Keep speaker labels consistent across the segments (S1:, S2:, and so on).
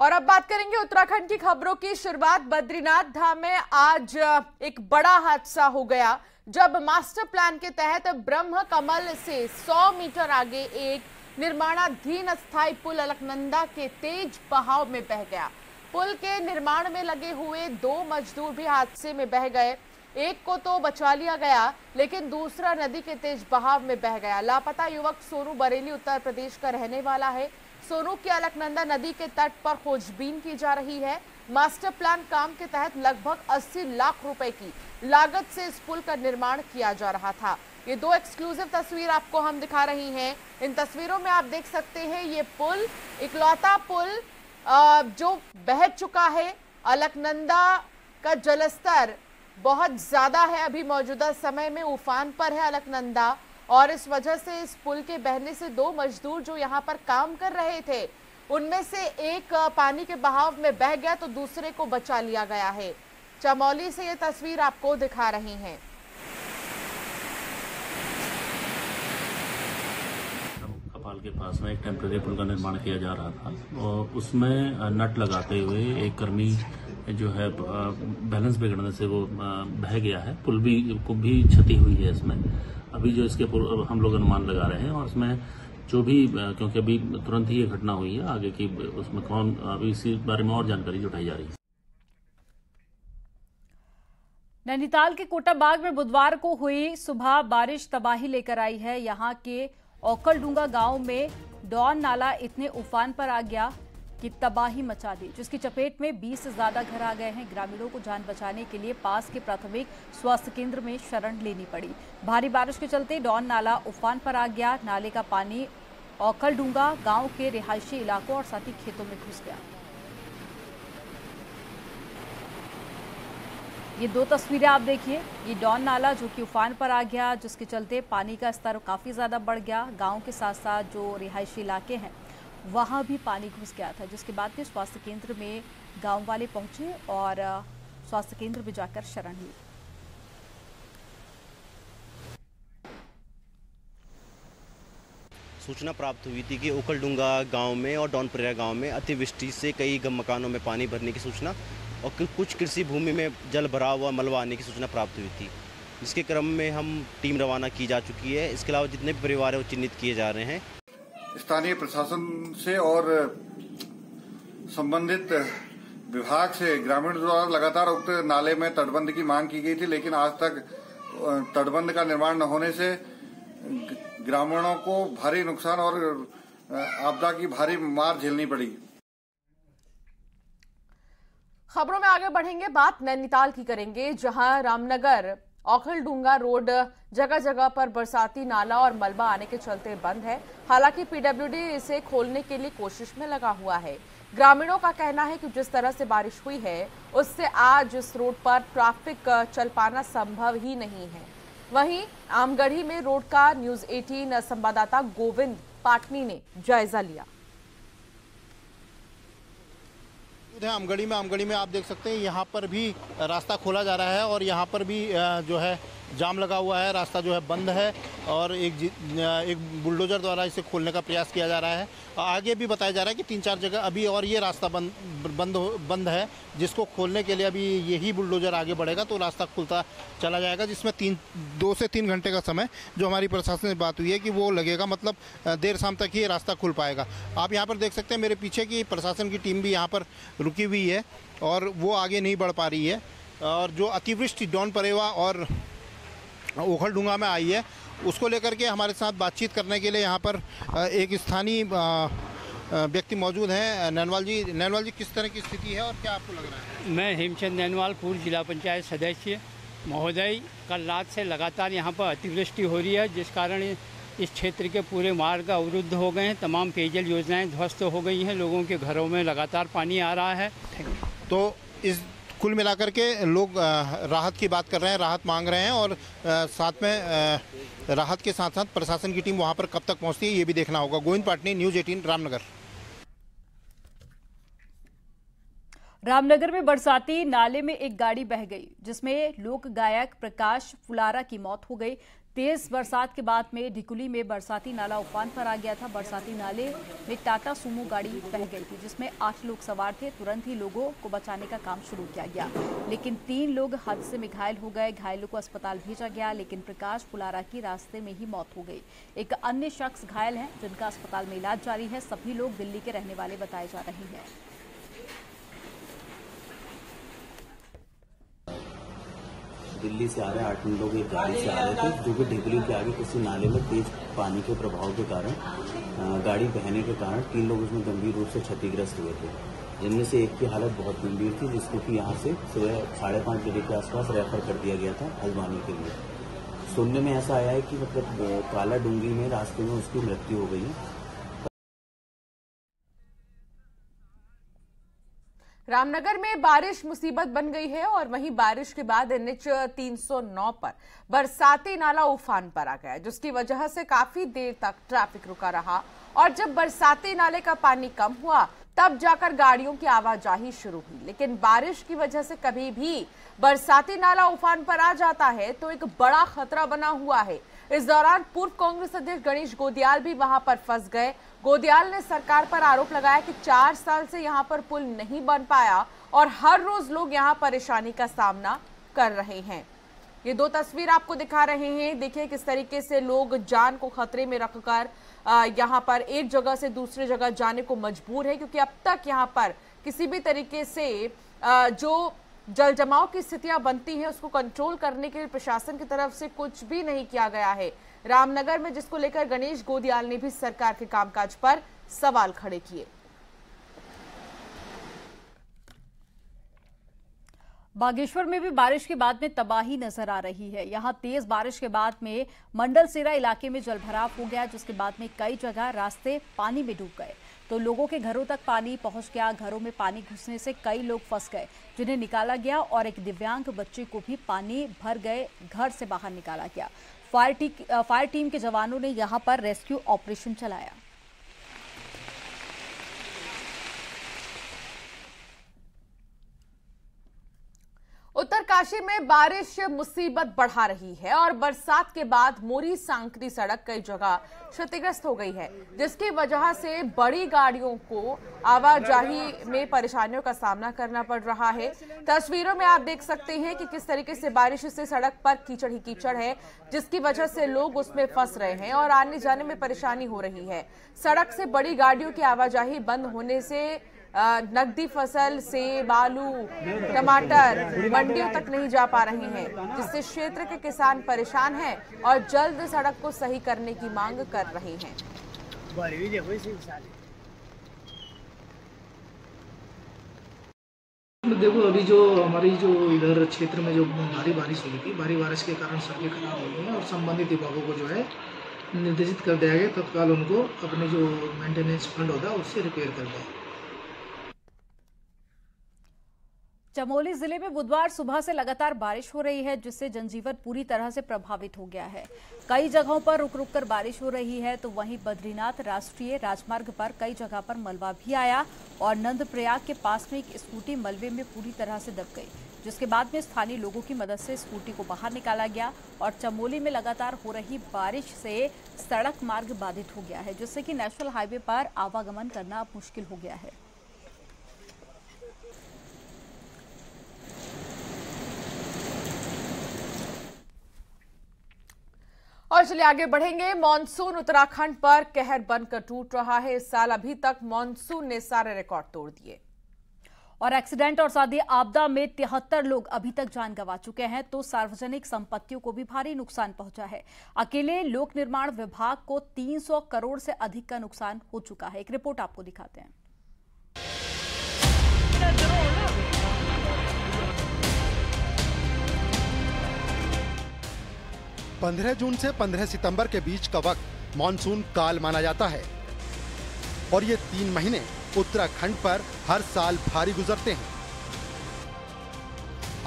S1: और अब बात करेंगे उत्तराखंड की खबरों की। शुरुआत बद्रीनाथ धाम में आज एक बड़ा हादसा हो गया जब मास्टर प्लान के तहत ब्रह्म कमल से 100 मीटर आगे एक निर्माणाधीन अस्थायी पुल अलकनंदा के तेज बहाव में बह गया। पुल के निर्माण में लगे हुए 2 मजदूर भी हादसे में बह गए। एक को तो बचा लिया गया, लेकिन दूसरा नदी के तेज बहाव में बह गया। लापता युवक सोनू बरेली उत्तर प्रदेश का रहने वाला है। सोनू की अलकनंदा नदी के तट पर खोजबीन की जा रही है। मास्टर प्लान काम के तहत लगभग 80 लाख रुपए की लागत से इस पुल का निर्माण किया जा रहा था। ये 2 एक्सक्लूसिव तस्वीर आपको हम दिखा रही हैं। इन तस्वीरों में आप देख सकते हैं ये पुल, इकलौता पुल जो बह चुका है। अलकनंदा का जलस्तर बहुत ज्यादा है, अभी मौजूदा समय में उफान पर है अलकनंदा, और इस वजह से इस पुल के बहने से 2 मजदूर जो यहां पर काम कर रहे थे, उनमें से एक पानी के बहाव में बह गया तो दूसरे को बचा लिया गया है। चमोली से ये तस्वीर आपको दिखा रही हैं।
S2: कपाल के पास में एक टेम्परेरी पुल का निर्माण किया जा रहा था और उसमें नट लगाते हुए एक कर्मी जो है बैलेंस बिगड़ने से वो बह गया है। पुल को भी क्षति हुई है इसमें। अभी जो इसके हम लोग अनुमान लगा रहे हैं और इसमें जो भी, क्योंकि अभी तुरंत ही ये घटना हुई है, आगे की उसमें कौन, अभी इसी बारे में और जानकारी जुटाई जा रही है।
S3: नैनीताल के कोटाबाग में बुधवार को हुई सुबह बारिश तबाही लेकर आई है। यहाँ के औखलडूंगा गांव में डॉन नाला इतने उफान पर आ गया कि तबाही मचा दी, जिसकी चपेट में 20 से ज्यादा घर आ गए हैं। ग्रामीणों को जान बचाने के लिए पास के प्राथमिक स्वास्थ्य केंद्र में शरण लेनी पड़ी। भारी बारिश के चलते डॉन नाला उफान पर आ गया। नाले का पानी औखलडूंगा गांव के रिहायशी इलाकों और साथ ही खेतों में घुस गया। ये 2 तस्वीरें आप देखिए। ये डॉन नाला जो कि उफान पर आ गया, जिसके चलते पानी का स्तर काफी ज्यादा बढ़ गया। गांव के साथ साथ जो रिहायशी इलाके हैं वहां भी पानी घुस गया था, जिसके बाद में स्वास्थ्य केंद्र में गांव वाले पहुंचे और स्वास्थ्य केंद्र में जाकर शरण ली।
S4: सूचना प्राप्त हुई थी कि औखलडूंगा गांव में और डॉनपुरा गांव में अतिवृष्टि से कई मकानों में पानी भरने की सूचना और कुछ कृषि भूमि में जल भरा हुआ मलबा आने की सूचना प्राप्त हुई थी। इसके क्रम में हम टीम रवाना की जा चुकी है। इसके अलावा जितने भी परिवार हैं वो चिन्हित किए जा रहे हैं।
S5: स्थानीय प्रशासन से और संबंधित विभाग से ग्रामीणों द्वारा लगातार उक्त नाले में तटबंध की मांग की गई थी, लेकिन आज तक तटबंध का निर्माण न होने से ग्रामीणों को भारी नुकसान और आपदा की भारी मार झेलनी पड़ी।
S1: खबरों में आगे बढ़ेंगे, बात नैनीताल की करेंगे, जहां रामनगर औखलडूंगा रोड जगह जगह पर बरसाती नाला और मलबा आने के चलते बंद है। हालांकि पीडब्ल्यूडी इसे खोलने के लिए कोशिश में लगा हुआ है। ग्रामीणों का कहना है कि जिस तरह से बारिश हुई है उससे आज इस रोड पर ट्रैफिक चल पाना संभव ही नहीं है। वहीं आमगढ़ी में रोड का न्यूज 18 संवाददाता गोविंद पाटनी ने जायजा लिया।
S6: आमगढ़ी में आप देख सकते हैं यहाँ पर भी रास्ता खोला जा रहा है और यहाँ पर भी जो है जाम लगा हुआ है। रास्ता जो है बंद है और एक बुलडोजर द्वारा इसे खोलने का प्रयास किया जा रहा है। आगे भी बताया जा रहा है कि 3-4 जगह अभी और ये रास्ता बंद है, जिसको खोलने के लिए अभी यही बुलडोजर आगे बढ़ेगा तो रास्ता खुलता चला जाएगा, जिसमें 2 से 3 घंटे का समय जो हमारी प्रशासन से बात हुई है कि वो लगेगा। मतलब देर शाम तक ही ये रास्ता खुल पाएगा। आप यहाँ पर देख सकते हैं मेरे पीछे की प्रशासन की टीम भी यहाँ पर रुकी हुई है और वो आगे नहीं बढ़ पा रही है। और जो अतिवृष्टि डॉनपुरा और औखलडूंगा में आई है उसको लेकर के हमारे साथ बातचीत करने के लिए यहाँ पर एक स्थानीय व्यक्ति मौजूद हैं। नैनवाल जी किस तरह की स्थिति है और क्या आपको लग रहा है?
S7: मैं हेमचंद नैनवाल, पूर्व जिला पंचायत सदस्य महोदय। कल रात से लगातार यहाँ पर अतिवृष्टि हो रही है, जिस कारण इस क्षेत्र के पूरे मार्ग अवरुद्ध हो गए हैं। तमाम पेयजल योजनाएं ध्वस्त हो गई हैं। लोगों के घरों में लगातार पानी आ रहा है।
S6: तो इस कुल मिलाकर के लोग राहत की बात कर रहे हैं, राहत मांग रहे हैं और साथ में राहत के साथ साथ प्रशासन की टीम वहां पर कब तक पहुंचती है ये भी देखना होगा। गोविंद पाटनी, न्यूज 18 रामनगर।
S3: रामनगर में बरसाती नाले में एक गाड़ी बह गई, जिसमें लोक गायक प्रकाश फुलारा की मौत हो गई। तेज बरसात के बाद में ढिकुली में बरसाती नाला उफान पर आ गया था। बरसाती नाले में टाटा सुमो गाड़ी बह गई थी जिसमें 8 लोग सवार थे। तुरंत ही लोगों को बचाने का काम शुरू किया गया, लेकिन 3 लोग हादसे में घायल हो गए। घायलों को अस्पताल भेजा गया, लेकिन प्रकाश पुलारा की रास्ते में ही मौत हो गई। एक अन्य शख्स घायल हैं जिनका अस्पताल में इलाज जारी है। सभी लोग दिल्ली के रहने वाले बताए जा रहे हैं।
S8: दिल्ली से आ रहे 8 लोग एक गाड़ी से आ रहे थे, जो कि ढिकुली के आगे किसी नाले में तेज पानी के प्रभाव के कारण गाड़ी बहने के कारण 3 लोग उसमें गंभीर रूप से क्षतिग्रस्त हुए थे, जिनमें से एक की हालत बहुत गंभीर थी, जिसको कि यहाँ से सुबह 5:30 बजे के आसपास रेफर कर दिया गया था हल्द्वानी के लिए। सुनने में ऐसा आया है कि मतलब काला डूंगी में रास्ते में उसकी मृत्यु हो गई है।
S1: रामनगर में बारिश मुसीबत बन गई है और वहीं बारिश के बाद NH 309 पर बरसाती नाला उफान पर आ गया, जिसकी वजह से काफी देर तक ट्रैफिक रुका रहा और जब बरसाती नाले का पानी कम हुआ तब जाकर गाड़ियों की आवाजाही शुरू हुई। लेकिन बारिश की वजह से कभी भी बरसाती नाला उफान पर आ जाता है तो एक बड़ा खतरा बना हुआ है। इस दौरान पूर्व कांग्रेस अध्यक्ष गणेश गोदियाल भी वहां पर फंस गए। गोदियाल ने सरकार पर आरोप लगाया कि 4 साल से यहां पर पुल नहीं बन पाया और हर रोज लोग यहां परेशानी का सामना कर रहे हैं। ये 2 तस्वीर आपको दिखा रहे हैं। देखिए किस तरीके से लोग जान को खतरे में रखकर यहां पर एक जगह से दूसरी जगह जाने को मजबूर है, क्योंकि अब तक यहां पर किसी भी तरीके से जो जल जमाव की स्थितियां बनती हैं उसको कंट्रोल करने के लिए प्रशासन की तरफ से कुछ भी नहीं किया गया है रामनगर में, जिसको लेकर गणेश गोदियाल ने भी सरकार के कामकाज पर सवाल खड़े किए।
S3: बागेश्वर में भी बारिश के बाद में तबाही नजर आ रही है। यहां तेज बारिश के बाद में मंडलसेरा इलाके में जलभराव हो गया, जिसके बाद में कई जगह रास्ते पानी में डूब गए तो लोगों के घरों तक पानी पहुंच गया। घरों में पानी घुसने से कई लोग फंस गए, जिन्हें निकाला गया और एक दिव्यांग बच्चे को भी पानी भर गए घर से बाहर निकाला गया। फायर टीम के जवानों ने यहां पर रेस्क्यू ऑपरेशन चलाया।
S1: उत्तरकाशी में बारिश मुसीबत बढ़ा रही है और बरसात के बाद मोरी सांकरी सड़क कई जगह क्षतिग्रस्त हो गई है, जिसकी वजह से बड़ी गाड़ियों को आवाजाही में परेशानियों का सामना करना पड़ रहा है। तस्वीरों में आप देख सकते हैं कि किस तरीके से बारिश से सड़क पर कीचड़ ही कीचड़ है, जिसकी वजह से लोग उसमें फंस रहे हैं और आने जाने में परेशानी हो रही है। सड़क से बड़ी गाड़ियों की आवाजाही बंद होने से नकदी फसल सेब, आलू, टमाटर मंडियों तक नहीं जा पा रहे हैं, जिससे क्षेत्र के किसान परेशान हैं और जल्द सड़क को सही करने की मांग कर रहे हैं।
S9: देखो अभी जो हमारी जो इधर क्षेत्र में जो भारी बारिश हुई थी, भारी बारिश के कारण सड़कें खराब हो गई हैं और संबंधित विभागों को जो है निर्देशित कर दिया गया तत्काल उनको अपने जो मेंटेनेंस फंड होता है उससे रिपेयर कर दें।
S3: चमोली जिले में बुधवार सुबह से लगातार बारिश हो रही है, जिससे जनजीवन पूरी तरह से प्रभावित हो गया है। कई जगहों पर रुक रुक कर बारिश हो रही है, तो वहीं बद्रीनाथ राष्ट्रीय राजमार्ग पर कई जगह पर मलबा भी आया और नंदप्रयाग के पास में एक स्कूटी मलबे में पूरी तरह से दब गई, जिसके बाद में स्थानीय लोगों की मदद से स्कूटी को बाहर निकाला गया। और चमोली में लगातार हो रही बारिश से सड़क मार्ग बाधित हो गया है, जिससे कि नेशनल हाईवे पर आवागमन करना अब मुश्किल हो गया है।
S1: और चलिए आगे बढ़ेंगे। मॉनसून उत्तराखंड पर कहर बनकर टूट रहा है। इस साल अभी तक मॉनसून ने सारे रिकॉर्ड तोड़ दिए
S3: और एक्सीडेंट और सादी आपदा में 73 लोग अभी तक जान गंवा चुके हैं, तो सार्वजनिक संपत्तियों को भी भारी नुकसान पहुंचा है। अकेले लोक निर्माण विभाग को 300 करोड़ से अधिक का नुकसान हो चुका है। एक रिपोर्ट आपको दिखाते हैं।
S10: 15 जून से 15 सितंबर के बीच का वक्त मॉनसून काल माना जाता है और ये 3 महीने उत्तराखंड पर हर साल भारी गुजरते हैं।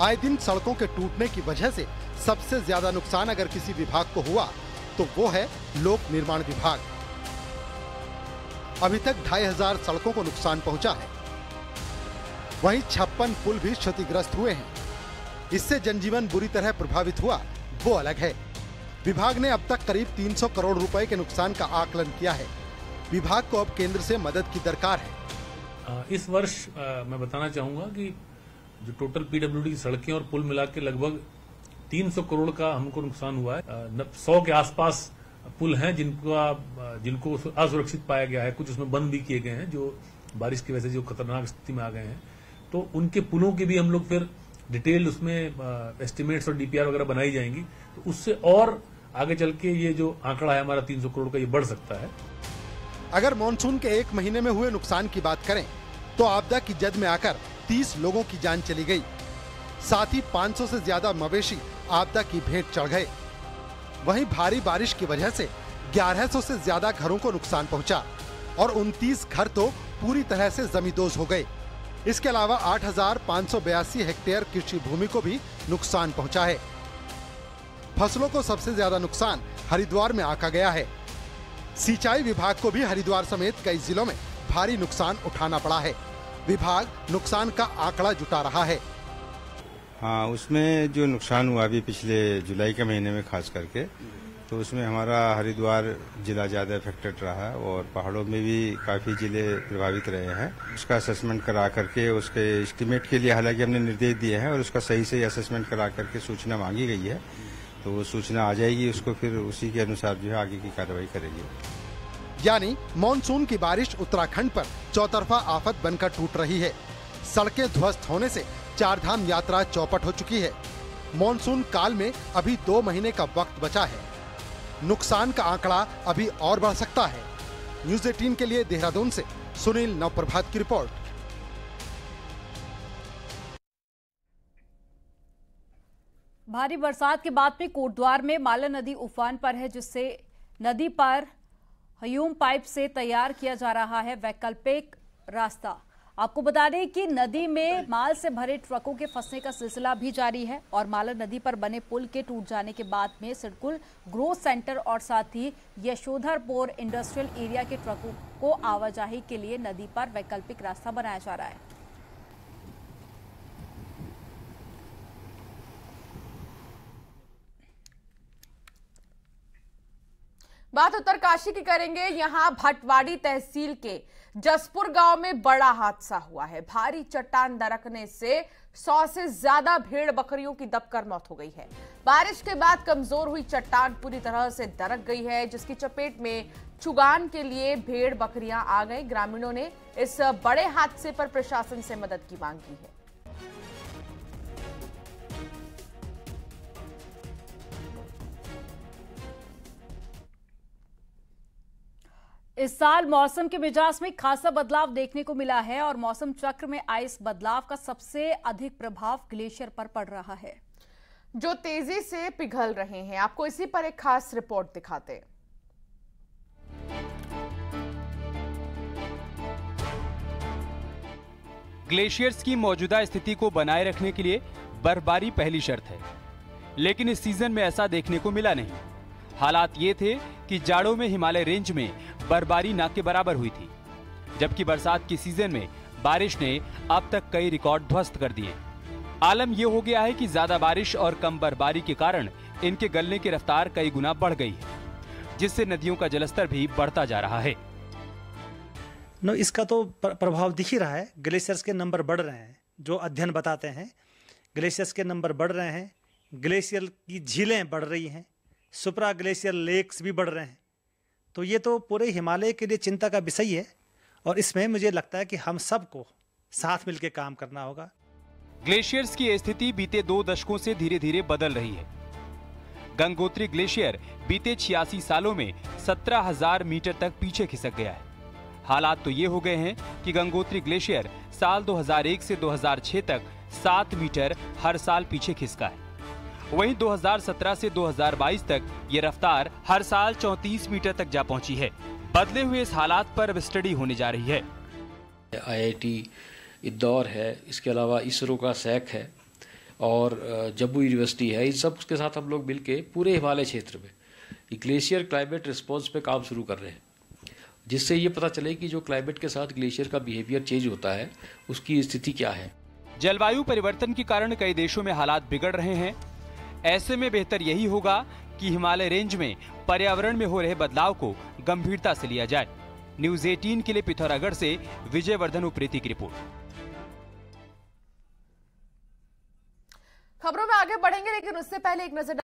S10: आए दिन सड़कों के टूटने की वजह से सबसे ज्यादा नुकसान अगर किसी विभाग को हुआ तो वो है लोक निर्माण विभाग। अभी तक 2500 सड़कों को नुकसान पहुंचा है। वहीं 56 पुल भी क्षतिग्रस्त हुए हैं। इससे जनजीवन बुरी तरह प्रभावित हुआ वो अलग है। विभाग ने अब तक करीब 300 करोड़ रुपए के नुकसान का आकलन किया है। विभाग को अब केंद्र से मदद की दरकार है।
S2: इस वर्ष मैं बताना चाहूंगा कि जो टोटल पीडब्ल्यूडी की सड़कें और पुल मिला के लगभग 300 करोड़ का हमको नुकसान हुआ है। 100 के आसपास पुल हैं जिनको असुरक्षित पाया गया है, कुछ उसमें बंद भी किए गए हैं जो बारिश की वजह से जो खतरनाक स्थिति में आ गए हैं। तो उनके पुलों के भी हम लोग फिर डिटेल उसमें एस्टिमेट्स और डीपीआर वगैरह बनाई जाएंगी, तो उससे और आगे चल के ये जो आंकड़ा है हमारा 300 करोड़ का, ये बढ़ सकता है।
S10: अगर मानसून के 1 महीने में हुए नुकसान की बात करें तो आपदा की जद में आकर 30 लोगों की जान चली गई। साथ ही 500 से ज्यादा मवेशी आपदा की भेंट चढ़ गए। वहीं भारी बारिश की वजह से 1100 से ज्यादा घरों को नुकसान पहुंचा और 29 घर तो पूरी तरह से जमींदोज हो गए। इसके अलावा 8,582 हेक्टेयर कृषि भूमि को भी नुकसान पहुंचा है। फसलों को सबसे ज्यादा नुकसान हरिद्वार में आका गया है। सिंचाई विभाग को भी हरिद्वार समेत कई जिलों में भारी नुकसान उठाना पड़ा है। विभाग नुकसान का आंकड़ा जुटा रहा है।
S11: हाँ, उसमें जो नुकसान हुआ अभी पिछले जुलाई के महीने में खास करके, तो उसमें हमारा हरिद्वार जिला ज़्यादा अफेक्टेड रहा और पहाड़ों में भी काफ़ी जिले प्रभावित रहे हैं। उसका असेसमेंट करा करके उसके एस्टीमेट के लिए हालांकि हमने निर्देश दिए हैं और उसका सही असेसमेंट करा करके सूचना मांगी गई है, तो वो सूचना आ जाएगी, उसको फिर उसी के अनुसार जो है आगे की कार्रवाई करेंगे।
S10: यानी मानसून की बारिश उत्तराखंड पर चौतरफा आफत बनकर टूट रही है। सड़कें ध्वस्त होने से चारधाम यात्रा चौपट हो चुकी है। मानसून काल में अभी 2 महीने का वक्त बचा है। नुकसान का आंकड़ा अभी और बढ़ सकता है। न्यूज़ 18 के लिए देहरादून से सुनील नवप्रभात की रिपोर्ट।
S3: भारी बरसात के बाद में कोटद्वार में माला नदी उफान पर है, जिससे नदी पर हयूम पाइप से तैयार किया जा रहा है वैकल्पिक रास्ता। आपको बता दें कि नदी में माल से भरे ट्रकों के फंसने का सिलसिला भी जारी है और माला नदी पर बने पुल के टूट जाने के बाद में सिडकुल ग्रोथ सेंटर और साथ ही यशोधरपुर इंडस्ट्रियल एरिया के ट्रकों को आवाजाही के लिए नदी पर वैकल्पिक रास्ता बनाया जा रहा है।
S1: बात उत्तरकाशी की करेंगे। यहां भटवाड़ी तहसील के जसपुर गांव में बड़ा हादसा हुआ है। भारी चट्टान दरकने से 100 से ज्यादा भेड़ बकरियों की दबकर मौत हो गई है। बारिश के बाद कमजोर हुई चट्टान पूरी तरह से दरक गई है, जिसकी चपेट में चुगान के लिए भेड़ बकरियां आ गई। ग्रामीणों ने इस बड़े हादसे पर प्रशासन से मदद की मांग की है।
S3: इस साल मौसम के मिजाज में खासा बदलाव देखने को मिला है और मौसम चक्र में आए इस बदलाव का सबसे अधिक प्रभाव ग्लेशियर पर पड़ रहा है,
S1: जो तेजी से पिघल रहे हैं। आपको इसी पर एक खास रिपोर्ट दिखाते हैं।
S12: ग्लेशियर्स की मौजूदा स्थिति को बनाए रखने के लिए बर्फबारी पहली शर्त है, लेकिन इस सीजन में ऐसा देखने को मिला नहीं। हालात ये थे कि जाड़ों में हिमालय रेंज में बर्फबारी न के बराबर हुई थी, जबकि बरसात की सीजन में बारिश ने अब तक कई रिकॉर्ड ध्वस्त कर दिए। आलम यह हो गया है कि ज्यादा बारिश और कम बर्फबारी के कारण इनके गलने की रफ्तार कई गुना बढ़ गई है, जिससे नदियों का जलस्तर भी बढ़ता जा रहा है।
S13: इसका तो प्रभाव दिख ही रहा है। ग्लेशियर्स के नंबर बढ़ रहे हैं, जो अध्ययन बताते हैं। ग्लेशियर्स के नंबर बढ़ रहे हैं, ग्लेशियर की झीलें बढ़ रही हैं, सुप्रा ग्लेशियर लेक्स भी बढ़ रहे हैं। तो ये तो पूरे हिमालय के लिए चिंता का विषय है और इसमें मुझे लगता है कि हम सबको साथ मिलकर काम करना होगा।
S12: ग्लेशियर्स की स्थिति बीते 2 दशकों से धीरे धीरे बदल रही है। गंगोत्री ग्लेशियर बीते 86 सालों में 17,000 मीटर तक पीछे खिसक गया है। हालात तो ये हो गए हैं कि गंगोत्री ग्लेशियर साल 2001 से 2006 तक 7 मीटर हर साल पीछे खिसका है। वहीं 2017 से 2022 तक ये रफ्तार हर साल 34 मीटर तक जा पहुंची है। बदले हुए इस हालात पर अब स्टडी होने जा रही है।
S14: IIT इंदौर है, इसके अलावा इसरो का सैक है और जम्मू यूनिवर्सिटी है। इन सब के साथ हम लोग मिलके पूरे हिमालय क्षेत्र में ग्लेशियर क्लाइमेट रिस्पॉन्स पे काम शुरू कर रहे हैं, जिससे ये पता चले कि जो क्लाइमेट के साथ ग्लेशियर का बिहेवियर चेंज होता है उसकी स्थिति क्या है।
S12: जलवायु परिवर्तन के कारण कई देशों में हालात बिगड़ रहे हैं। ऐसे में बेहतर यही होगा कि हिमालय रेंज में पर्यावरण में हो रहे बदलाव को गंभीरता से लिया जाए। न्यूज 18 के लिए पिथौरागढ़ से विजयवर्धन उप्रेती की रिपोर्ट।
S1: खबरों में आगे बढ़ेंगे, लेकिन उससे पहले एक नजर